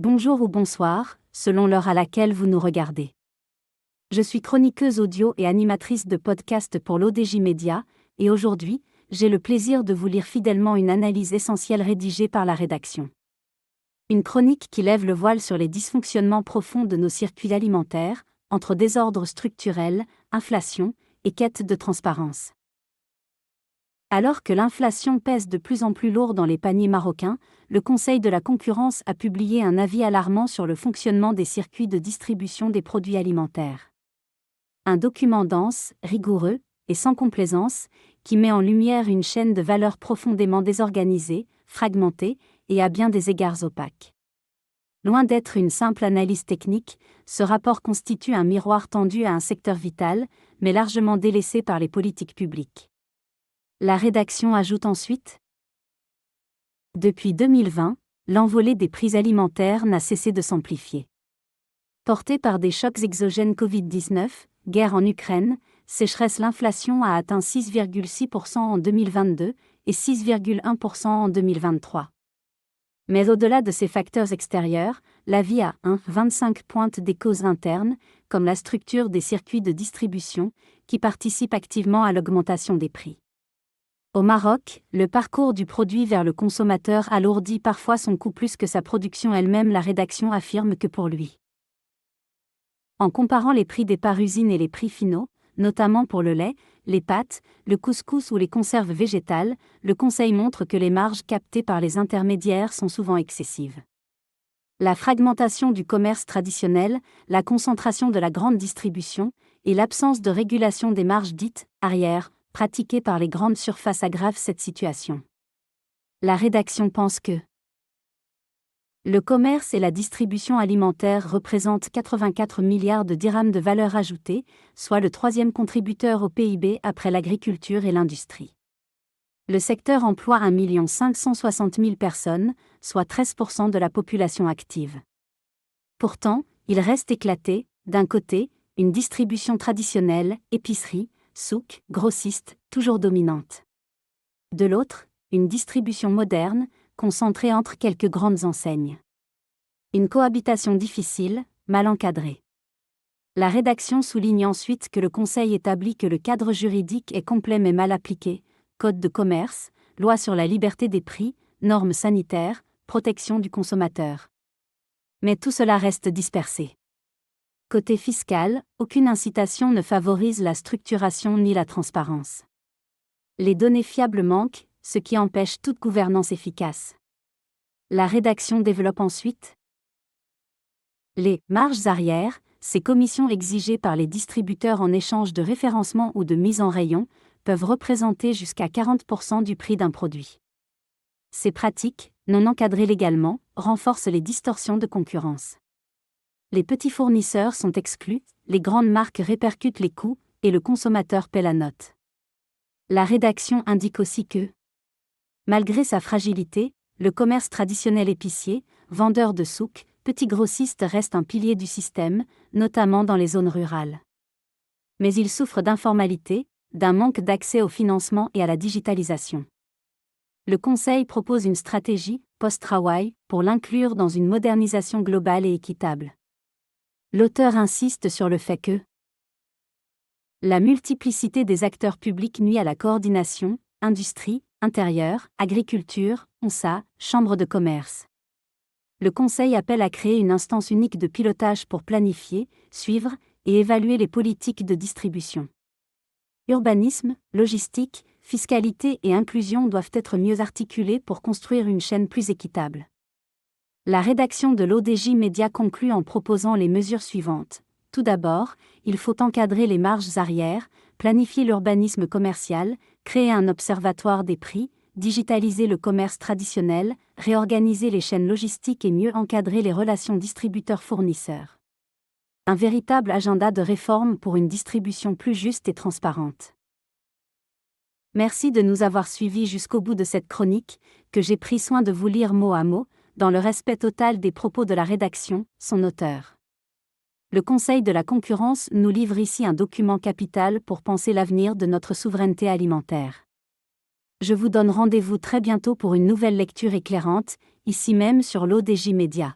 Bonjour ou bonsoir, selon l'heure à laquelle vous nous regardez. Je suis chroniqueuse audio et animatrice de podcast pour l'ODJ Média, et aujourd'hui, j'ai le plaisir de vous lire fidèlement une analyse essentielle rédigée par la rédaction. Une chronique qui lève le voile sur les dysfonctionnements profonds de nos circuits alimentaires, entre désordre structurel, inflation et quête de transparence. Alors que l'inflation pèse de plus en plus lourd dans les paniers marocains, le Conseil de la concurrence a publié un avis alarmant sur le fonctionnement des circuits de distribution des produits alimentaires. Un document dense, rigoureux et sans complaisance, qui met en lumière une chaîne de valeur profondément désorganisée, fragmentée et à bien des égards opaque. Loin d'être une simple analyse technique, ce rapport constitue un miroir tendu à un secteur vital, mais largement délaissé par les politiques publiques. La rédaction ajoute ensuite : depuis 2020, l'envolée des prix alimentaires n'a cessé de s'amplifier. Portée par des chocs exogènes Covid-19, guerre en Ukraine, sécheresse, l'inflation a atteint 6,6% en 2022 et 6,1% en 2023. Mais au-delà de ces facteurs extérieurs, l'avis a 25 pointe des causes internes, comme la structure des circuits de distribution, qui participent activement à l'augmentation des prix. Au Maroc, le parcours du produit vers le consommateur alourdit parfois son coût plus que sa production elle-même. La rédaction affirme que pour lui. En comparant les prix des parts usines et les prix finaux, notamment pour le lait, les pâtes, le couscous ou les conserves végétales, le Conseil montre que les marges captées par les intermédiaires sont souvent excessives. La fragmentation du commerce traditionnel, la concentration de la grande distribution et l'absence de régulation des marges dites « arrière » pratiquées par les grandes surfaces aggravent cette situation. La rédaction pense que le commerce et la distribution alimentaire représentent 84 milliards de dirhams de valeur ajoutée, soit le troisième contributeur au PIB après l'agriculture et l'industrie. Le secteur emploie 1 560 000 personnes, soit 13% de la population active. Pourtant, il reste éclaté, d'un côté, une distribution traditionnelle, épicerie, souk, grossiste, toujours dominante. De l'autre, une distribution moderne, concentrée entre quelques grandes enseignes. Une cohabitation difficile, mal encadrée. La rédaction souligne ensuite que le Conseil établit que le cadre juridique est complet mais mal appliqué, code de commerce, loi sur la liberté des prix, normes sanitaires, protection du consommateur. Mais tout cela reste dispersé. Côté fiscal, aucune incitation ne favorise la structuration ni la transparence. Les données fiables manquent, ce qui empêche toute gouvernance efficace. La rédaction développe ensuite les marges arrière, ces commissions exigées par les distributeurs en échange de référencement ou de mise en rayon, peuvent représenter jusqu'à 40% du prix d'un produit. Ces pratiques, non encadrées légalement, renforcent les distorsions de concurrence. Les petits fournisseurs sont exclus, les grandes marques répercutent les coûts, et le consommateur paie la note. La rédaction indique aussi que, malgré sa fragilité, le commerce traditionnel épicier, vendeur de souk, petit grossiste reste un pilier du système, notamment dans les zones rurales. Mais il souffre d'informalité, d'un manque d'accès au financement et à la digitalisation. Le Conseil propose une stratégie, post-travail, pour l'inclure dans une modernisation globale et équitable. L'auteur insiste sur le fait que la multiplicité des acteurs publics nuit à la coordination, industrie, intérieur, agriculture, ONSA, chambre de commerce. Le Conseil appelle à créer une instance unique de pilotage pour planifier, suivre et évaluer les politiques de distribution. Urbanisme, logistique, fiscalité et inclusion doivent être mieux articulés pour construire une chaîne plus équitable. La rédaction de l'ODJ Média conclut en proposant les mesures suivantes. Tout d'abord, il faut encadrer les marges arrière, planifier l'urbanisme commercial, créer un observatoire des prix, digitaliser le commerce traditionnel, réorganiser les chaînes logistiques et mieux encadrer les relations distributeurs-fournisseurs. Un véritable agenda de réforme pour une distribution plus juste et transparente. Merci de nous avoir suivis jusqu'au bout de cette chronique, que j'ai pris soin de vous lire mot à mot, dans le respect total des propos de la rédaction, son auteur. Le Conseil de la concurrence nous livre ici un document capital pour penser l'avenir de notre souveraineté alimentaire. Je vous donne rendez-vous très bientôt pour une nouvelle lecture éclairante, ici même sur l'ODJ Média.